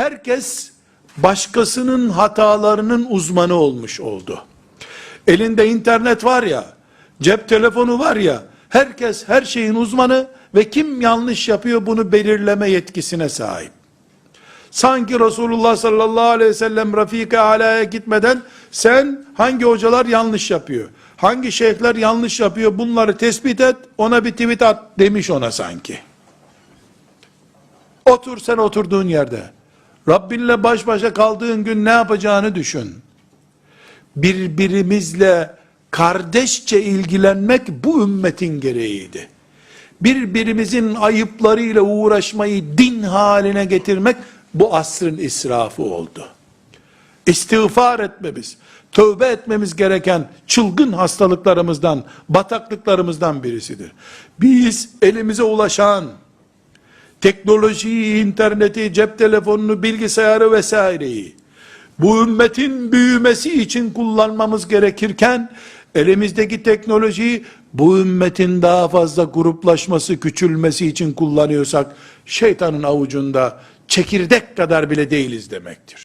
herkes başkasının hatalarının uzmanı olmuş oldu. Elinde internet var ya, cep telefonu var ya, herkes her şeyin uzmanı ve kim yanlış yapıyor bunu belirleme yetkisine sahip. Sanki Resulullah sallallahu aleyhi ve sellem Rafik-i Ala'ya gitmeden sen hangi hocalar yanlış yapıyor, hangi şeyhler yanlış yapıyor bunları tespit et, ona bir tweet at demiş ona sanki. Otur sen oturduğun yerde. Rabbinle baş başa kaldığın gün ne yapacağını düşün. Birbirimizle kardeşçe ilgilenmek bu ümmetin gereğiydi. Birbirimizin ayıplarıyla uğraşmayı din haline getirmek bu asrın israfı oldu. İstiğfar etmemiz, tövbe etmemiz gereken çılgın hastalıklarımızdan, bataklıklarımızdan birisidir. Biz elimize ulaşan teknolojiyi, interneti, cep telefonunu, bilgisayarı vesaireyi bu ümmetin büyümesi için kullanmamız gerekirken elimizdeki teknolojiyi bu ümmetin daha fazla gruplaşması, küçülmesi için kullanıyorsak şeytanın avucunda çekirdek kadar bile değiliz demektir.